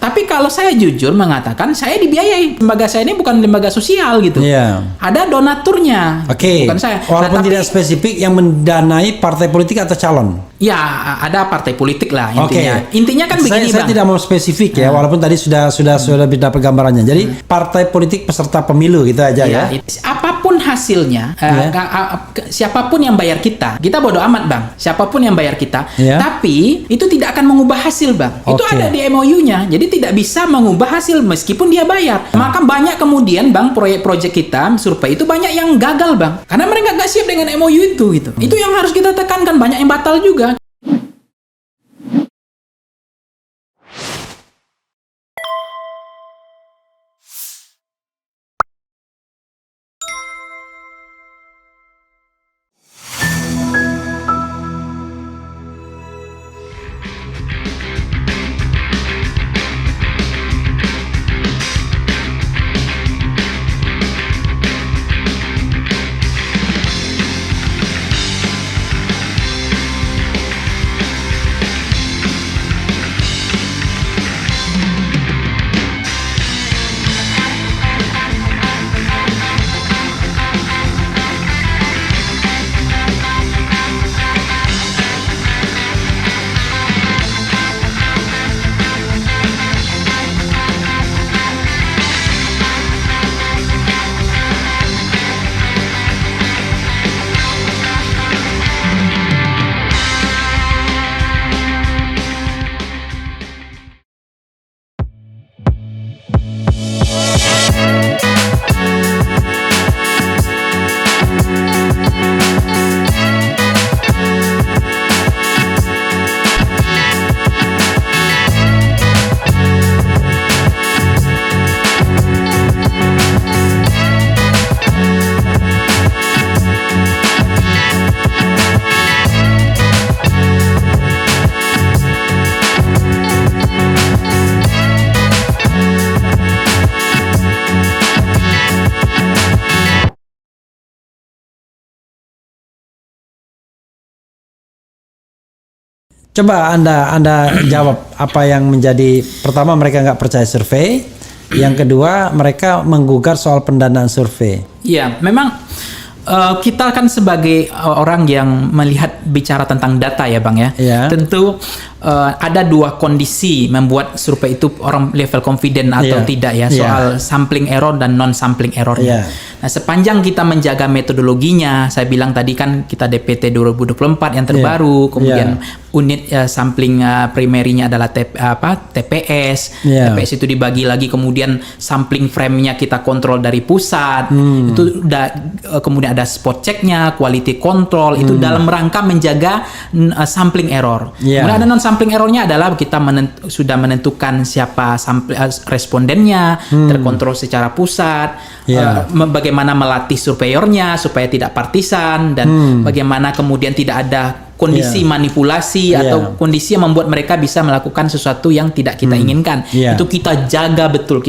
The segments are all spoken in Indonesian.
Tapi kalau saya jujur mengatakan, saya dibiayai. Lembaga saya ini bukan lembaga sosial gitu. Ada donaturnya. Bukan saya. Walaupun tidak spesifik yang mendanai partai politik atau calon. Ya, ada partai politik lah intinya. Intinya kan begini, saya Bang. tidak mau spesifik ya, walaupun tadi sudah dapat gambarannya. Jadi partai politik peserta pemilu gitu aja ya. Apapun hasilnya, siapapun yang bayar kita bodo amat, Bang. Siapapun yang bayar kita, tapi itu tidak akan mengubah hasil, Bang. Itu ada di MOU-nya. Jadi tidak bisa mengubah hasil meskipun dia bayar. Maka banyak kemudian, Bang, proyek-proyek kita survei itu banyak yang gagal, Bang. Karena mereka nggak siap dengan MOU itu gitu. Itu yang harus kita tekankan, banyak yang batal juga. Coba Anda jawab apa yang menjadi, pertama mereka nggak percaya survei, yang kedua mereka menggugat soal pendanaan survei. Iya, memang kita kan sebagai orang yang melihat bicara tentang data ya, Bang ya. Tentu ada dua kondisi membuat survei itu orang level confident atau tidak ya, soal sampling error dan non sampling errornya. Nah, sepanjang kita menjaga metodologinya, saya bilang tadi kan kita DPT 2024 yang terbaru, kemudian unit sampling primerinya adalah TPS. TPS itu dibagi lagi, kemudian sampling frame-nya kita kontrol dari pusat. Itu kemudian ada spot check-nya, quality control, itu dalam rangka menjaga sampling error. Kemudian ada non sampling errornya adalah kita sudah menentukan siapa respondennya, terkontrol secara pusat, bagaimana melatih surveyornya supaya tidak partisan, dan bagaimana kemudian tidak ada kondisi manipulasi atau kondisi yang membuat mereka bisa melakukan sesuatu yang tidak kita inginkan. Itu kita jaga betul.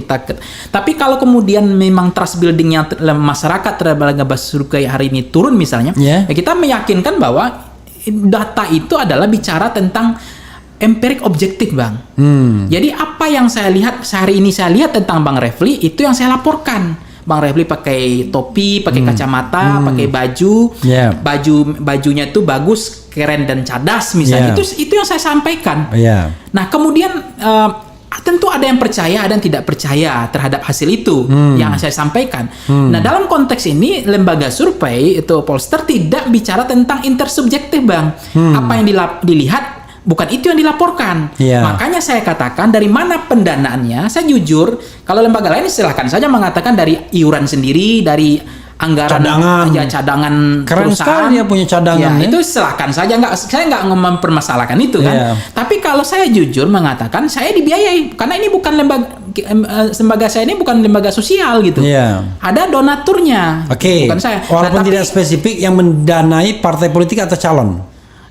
Tapi kalau kemudian memang trust buildingnya masyarakat terhadap lembaga survei hari ini turun misalnya, ya kita meyakinkan bahwa data itu adalah bicara tentang empirik objektif, Bang. Jadi apa yang saya lihat sehari ini, saya lihat tentang Bang Refli, itu yang saya laporkan. Bang Refli pakai topi, pakai kacamata, pakai bajunya itu bagus, keren dan cadas misalnya. Itu yang saya sampaikan. Nah, kemudian tentu ada yang percaya, ada yang tidak percaya terhadap hasil itu yang saya sampaikan. Nah, dalam konteks ini lembaga survei itu Polster tidak bicara tentang intersubjektif, Bang. Apa yang dilihat bukan itu yang dilaporkan. Makanya saya katakan dari mana pendanaannya. Saya jujur, kalau lembaga lain silahkan saja mengatakan dari iuran sendiri, dari anggaran cadangan keren perusahaan. Sekali dia punya cadangan. Itu silahkan saja, saya nggak mempermasalahkan itu kan. Tapi kalau saya jujur mengatakan saya dibiayai karena ini bukan lembaga saya ini bukan lembaga sosial gitu. Ada donaturnya. Bukan saya. Walaupun tidak spesifik yang mendanai partai politik atau calon.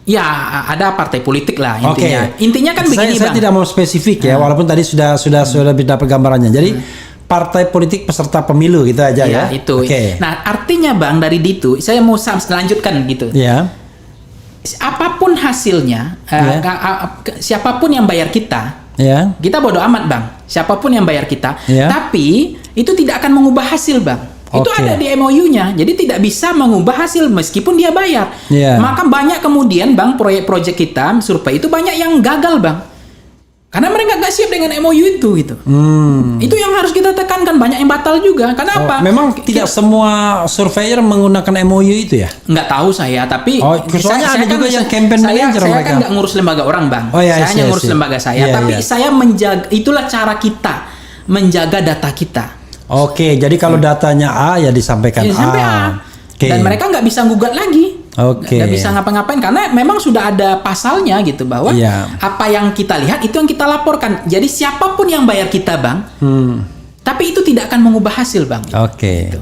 Ya, ada partai politik lah intinya. Intinya kan begini, Bang. Saya tidak mau spesifik ya, walaupun tadi sudah dapat gambarannya. Jadi partai politik peserta pemilu gitu aja ya. Itu. Nah, artinya Bang dari itu saya mau lanjutkan gitu. Apapun hasilnya, siapapun yang bayar kita Ya. Kita bodo amat bang, siapapun yang bayar kita. Ya. Tapi itu tidak akan mengubah hasil bang. Itu Oke. ada di MOU-nya, jadi tidak bisa mengubah hasil meskipun dia bayar. Ya. Maka banyak kemudian bang proyek-proyek kita survei itu banyak yang gagal bang. Karena mereka nggak siap dengan MOU itu gitu. Itu yang harus kita tekankan, banyak yang batal juga. Kenapa? Memang tidak semua surveyor menggunakan MOU itu ya? Nggak tahu saya, tapi soalnya ada juga yang campaign saya manager kan mereka. nggak ngurus lembaga orang bang. Oh, iya, saya hanya ngurus lembaga saya, Iya, tapi iya. saya menjaga. Itulah cara kita menjaga data kita. Oke, jadi kalau datanya A ya disampaikan Ya, sampai A. Oke. Dan mereka nggak bisa gugat lagi. Oke. Nggak bisa ngapa-ngapain karena memang sudah ada pasalnya gitu bahwa Iya. apa yang kita lihat itu yang kita laporkan. Jadi siapapun yang bayar kita bang, tapi itu tidak akan mengubah hasil bang. Oke.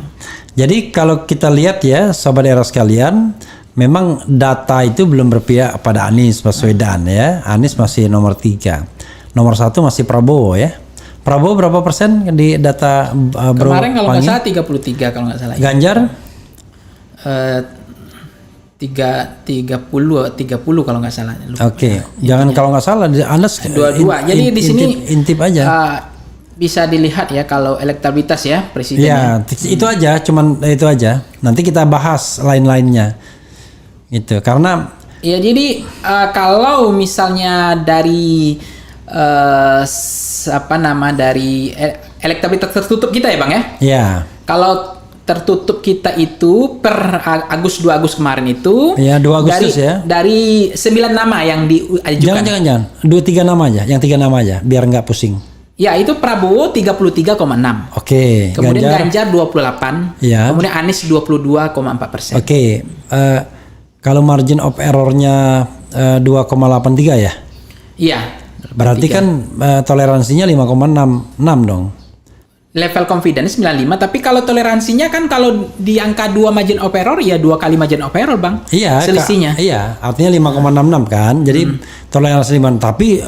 Jadi kalau kita lihat ya, sobat era sekalian, memang data itu belum berpihak pada Anies Baswedan ya. Anies masih nomor 3. Nomor 1 masih Prabowo ya. Prabowo berapa persen di data Bro Kemarin kalau nggak Pangi? salah 33 kalau nggak salah. Ganjar? 30 kalau nggak salah. Lupa. Oke. Jangan kalau nggak salah Anda Dua-dua. Jadi di sini intip aja. Bisa dilihat ya kalau elektabilitas ya presidennya. Ya, itu aja, cuman itu aja. Nanti kita bahas lain-lainnya. Itu karena Ya jadi kalau misalnya dari dari elektabilitas tertutup kita ya bang ya. ya, Kalau tertutup kita itu per 2 Agustus kemarin itu Ya, 2 Agustus dari 9 nama yang diajukan. jangan. 2-3 nama aja, yang 3 nama aja, biar nggak pusing. Ya itu Prabowo 33,6. Oke. Kemudian Ganjar 28. Ya. Kemudian Anies 22,4%. Oke. Kalau margin of errornya 2,83 ya, Iya. berarti kan toleransinya 5,66 dong. Level confidence 95, tapi kalau toleransinya kan kalau di angka 2 margin of error ya 2 kali margin of error bang. Iya, selisihnya. Iya, artinya 5,66 kan. Jadi toleransi 5, tapi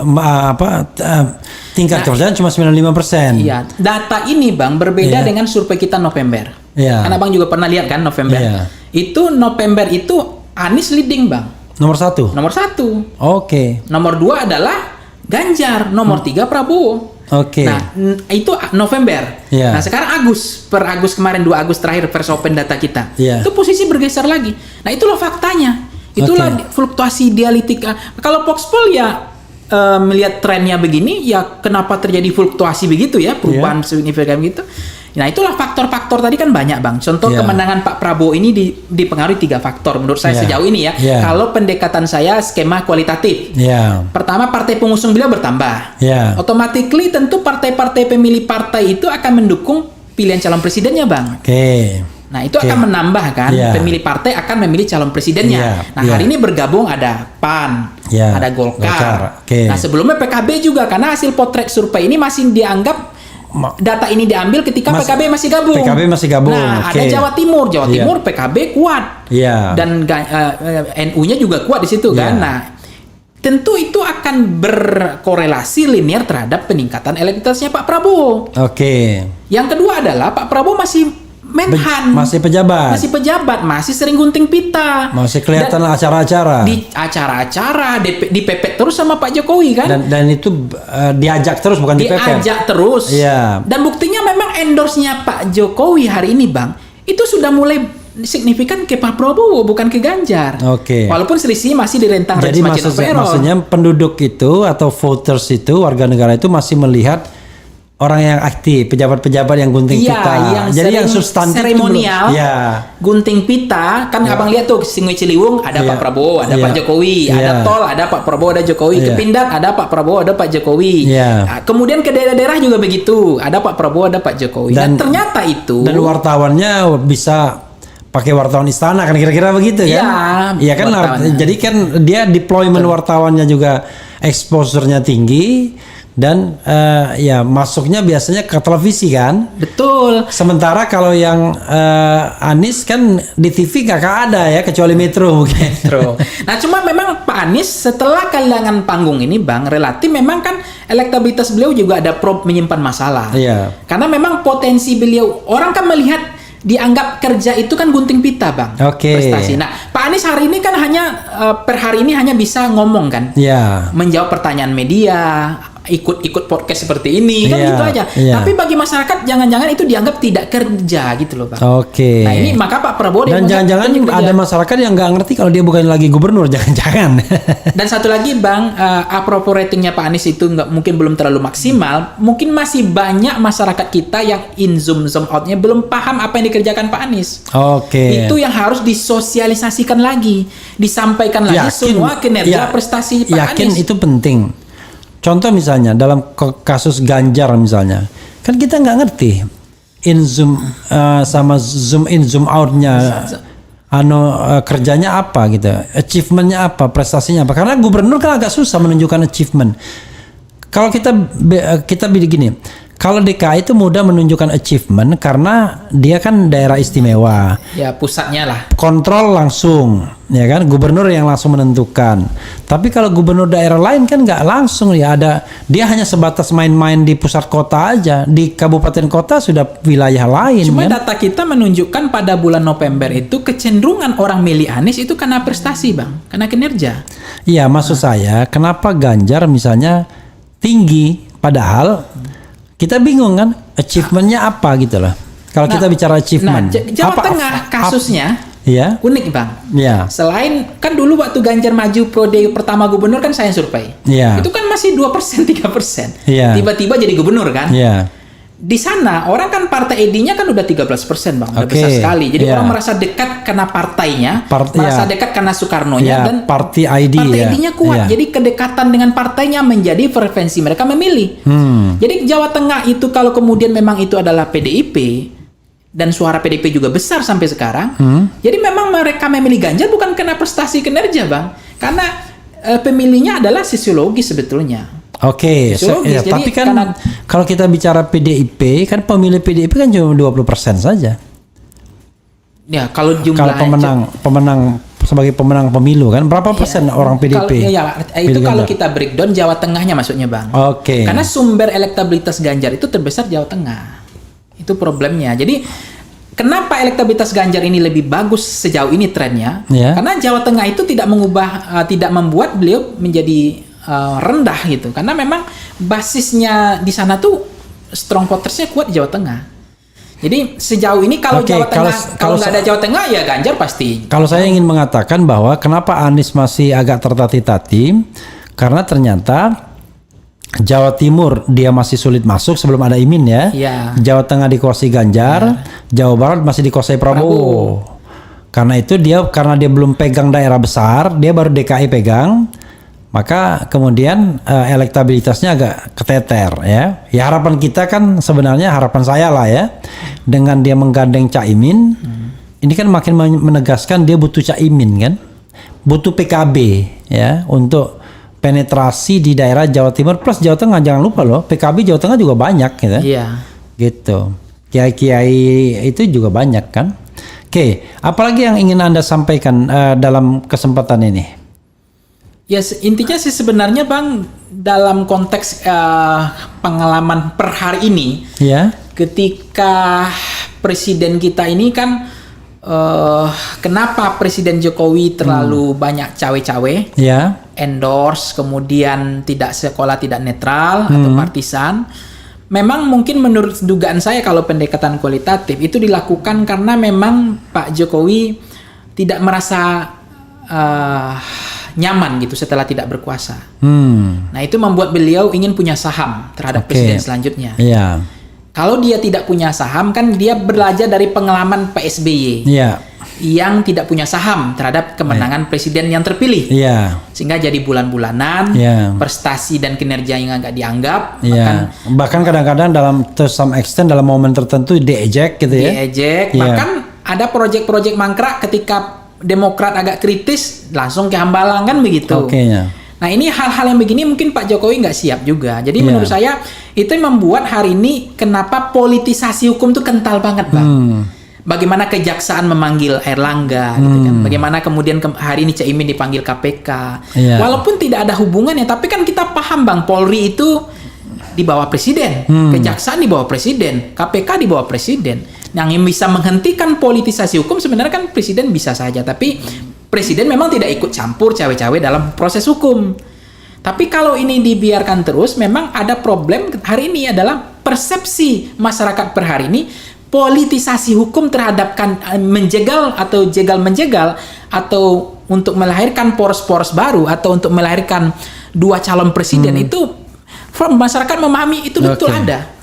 tingkat kepercayaan cuma 95%. Iya, data ini bang berbeda dengan survei kita November. Iya. Karena bang juga pernah lihat kan November. Iya. Itu November itu Anies leading bang. Nomor 1. Nomor 1. Oke. Nomor 2 adalah Ganjar. Nomor 3 Prabowo. Oke. Nah, itu November. Iya. Nah, sekarang per Agustus kemarin 2 Agustus terakhir versi open data kita. Iya. Itu posisi bergeser lagi. Nah, itulah faktanya. Itulah fluktuasi dialektika. Kalau Foxpol ya melihat trennya begini, ya kenapa terjadi fluktuasi begitu ya, perubahan signifikan gitu. Nah, itulah faktor-faktor tadi kan banyak, Bang. Contoh kemenangan Pak Prabowo ini dipengaruhi 3 faktor menurut saya sejauh ini ya. Kalau pendekatan saya skema kualitatif. Pertama, partai pengusung beliau bertambah. Automatically tentu partai-partai pemilih partai itu akan mendukung pilihan calon presidennya, Bang. Nah, itu akan menambah kan, pemilih partai akan memilih calon presidennya. Nah, hari ini bergabung ada PAN, ada Golkar. Nah, sebelumnya PKB juga, karena hasil potret survei ini masih dianggap data ini diambil ketika PKB masih gabung. Nah, ada Jawa Timur PKB kuat. Dan NU-nya juga kuat di situ kan. Nah, tentu itu akan berkorelasi linear terhadap peningkatan elektabilitasnya Pak Prabowo. Yang kedua adalah Pak Prabowo masih Menhan, masih pejabat, masih sering gunting pita, masih kelihatan acara-acara, di acara-acara dipepet terus sama Pak Jokowi kan, dan itu diajak terus, bukan dipepet, diajak terus. Dan buktinya memang endorse-nya Pak Jokowi hari ini, Bang, itu sudah mulai signifikan ke Pak Prabowo, bukan ke Ganjar. Walaupun selisih masih di rentang jadi maksudnya penduduk itu atau voters itu, warga negara itu masih melihat orang yang aktif, pejabat-pejabat yang gunting pita. Jadi yang substantif seremonial, gunting pita kan abang lihat tuh Sungai Ciliwung ada Pak Prabowo, ada Pak Jokowi, ada tol ada Pak Prabowo, ada Jokowi, ke Pindad ada Pak Prabowo, ada Pak Jokowi. Nah, kemudian ke daerah-daerah juga begitu, ada Pak Prabowo, ada Pak Jokowi. Dan ternyata itu. Dan wartawannya bisa pakai wartawan istana kan, kira-kira begitu kan? Iya kan. Jadi kan dia deployment wartawannya juga exposure-nya tinggi. Dan masuknya biasanya ke televisi kan. Betul. Sementara kalau yang Anies kan di TV gak ada ya, kecuali Metro mungkin. Metro. Nah, cuma memang Pak Anies setelah kehilangan panggung ini, Bang, relatif memang kan elektabilitas beliau juga ada menyimpan masalah. Karena memang potensi beliau, orang kan melihat dianggap kerja itu kan gunting pita, Bang. Prestasi. Nah, Pak Anies hari ini kan hanya per hari ini hanya bisa ngomong kan. Menjawab pertanyaan media, ikut podcast seperti ini kan Iya, gitu aja. iya. Tapi bagi masyarakat jangan-jangan itu dianggap tidak kerja gitu loh Bang. Oke. Nah ini maka Pak Prabowo Dan jangan-jangan ada masyarakat yang nggak ngerti kalau dia bukan lagi gubernur, jangan-jangan. Dan satu lagi Bang, apropos ratingnya Pak Anies itu mungkin belum terlalu maksimal, mungkin masih banyak masyarakat kita yang in zoom outnya belum paham apa yang dikerjakan Pak Anies. Oke. Itu yang harus disosialisasikan lagi, disampaikan lagi semua kinerja prestasi Pak yakin Anies. itu penting. Contoh misalnya dalam kasus Ganjar misalnya, kan kita nggak ngerti in zoom sama zoom in zoom outnya, kerjanya apa gitu, achievementnya apa, prestasinya apa. Karena gubernur kan agak susah menunjukkan achievement. Kalau kita begini, kalau DKI itu mudah menunjukkan achievement karena dia kan daerah istimewa. Ya pusatnya lah. Kontrol langsung, ya kan, gubernur yang langsung menentukan. Tapi kalau gubernur daerah lain kan nggak langsung ya, dia hanya sebatas main-main di pusat kota aja, di kabupaten kota sudah wilayah lain. Cuma kan? data kita menunjukkan pada bulan November itu kecenderungan orang milih Anies itu karena prestasi Bang, karena kinerja. Iya, maksud saya kenapa Ganjar misalnya tinggi, padahal kita bingung kan achievementnya apa gitu loh. Kalau kita bicara achievement, Jawa Tengah kasusnya ya unik Bang. Ya. Selain kan dulu waktu Ganjar maju periode pertama gubernur kan saya survei. Ya. Itu kan masih 2%, 3%. Ya. Tiba-tiba jadi gubernur kan. Ya. Di sana orang kan partai ID-nya kan udah 13% Bang, udah besar sekali. Jadi orang merasa dekat karena partainya, merasa dekat karena Soekarno-nya dan partai ID ID-nya kuat. Jadi kedekatan dengan partainya menjadi preferensi mereka memilih. Jadi Jawa Tengah itu kalau kemudian memang itu adalah PDIP dan suara PDIP juga besar sampai sekarang. Jadi memang mereka memilih Ganjar bukan karena prestasi kinerja Bang, karena pemilihnya adalah sosiologis sebetulnya. Oke, Jadi tapi kan kalau kita bicara PDIP, kan pemilih PDIP kan cuma 20% saja. Ya, kalau jumlah pemenang sebagai pemenang pemilu kan berapa persen orang PDIP? Itu kalau kita breakdown Jawa Tengahnya maksudnya Bang. Oke. Karena sumber elektabilitas Ganjar itu terbesar Jawa Tengah. Itu problemnya. Jadi kenapa elektabilitas Ganjar ini lebih bagus sejauh ini trennya? Karena Jawa Tengah itu tidak membuat beliau menjadi rendah gitu, karena memang basisnya di sana tuh strong votersnya kuat di Jawa Tengah. Jadi sejauh ini kalau Jawa Tengah kalau nggak ada Jawa Tengah ya Ganjar pasti. Kalau saya ingin mengatakan bahwa kenapa Anies masih agak tertati-tati, karena ternyata Jawa Timur dia masih sulit masuk sebelum ada Imin ya. Jawa Tengah dikuasai Ganjar, Jawa Barat masih dikuasai Prabowo. Karena itu karena dia belum pegang daerah besar, dia baru DKI pegang. Maka kemudian elektabilitasnya agak keteter ya. Ya harapan kita kan sebenarnya harapan saya lah ya, dengan dia menggandeng Caimin, ini kan makin menegaskan dia butuh Caimin kan, butuh PKB ya untuk penetrasi di daerah Jawa Timur plus Jawa Tengah. Jangan lupa loh, PKB Jawa Tengah juga banyak gitu. Gitu. Kiai-kiai itu juga banyak kan. Oke, apalagi yang ingin Anda sampaikan dalam kesempatan ini? Ya intinya sih sebenarnya Bang, dalam konteks pengalaman per hari ini, ketika presiden kita ini kan kenapa Presiden Jokowi terlalu banyak cawe-cawe, endorse, kemudian tidak sekolah tidak netral atau partisan. Memang mungkin menurut dugaan saya kalau pendekatan kualitatif itu dilakukan karena memang Pak Jokowi tidak merasa nyaman gitu setelah tidak berkuasa. Nah itu membuat beliau ingin punya saham terhadap presiden selanjutnya. Kalau dia tidak punya saham kan dia belajar dari pengalaman Pak SBY yang tidak punya saham terhadap kemenangan presiden yang terpilih. Sehingga jadi bulan-bulanan, prestasi dan kinerja yang agak dianggap. Bahkan kadang-kadang dalam to some extent dalam momen tertentu diejek gitu ya. Bahkan ada proyek-proyek mangkrak ketika Demokrat agak kritis langsung ke Hambalang kan begitu. Nah ini hal-hal yang begini mungkin Pak Jokowi nggak siap juga. Jadi menurut saya itu yang membuat hari ini kenapa politisasi hukum itu kental banget Bang. Bagaimana kejaksaan memanggil Airlangga gitu kan. Bagaimana kemudian hari ini Caimin dipanggil KPK. Walaupun tidak ada hubungannya, tapi kan kita paham Bang, Polri itu di bawah presiden, kejaksaan di bawah presiden, KPK di bawah presiden. Yang bisa menghentikan politisasi hukum sebenarnya kan presiden bisa saja, tapi presiden memang tidak ikut campur cawe-cawe dalam proses hukum. Tapi kalau ini dibiarkan terus, memang ada problem hari ini adalah persepsi masyarakat per hari ini, politisasi hukum terhadap menjegal atau jegal-menjegal atau untuk melahirkan poros-poros baru atau untuk melahirkan dua calon presiden itu masyarakat memahami itu betul ada.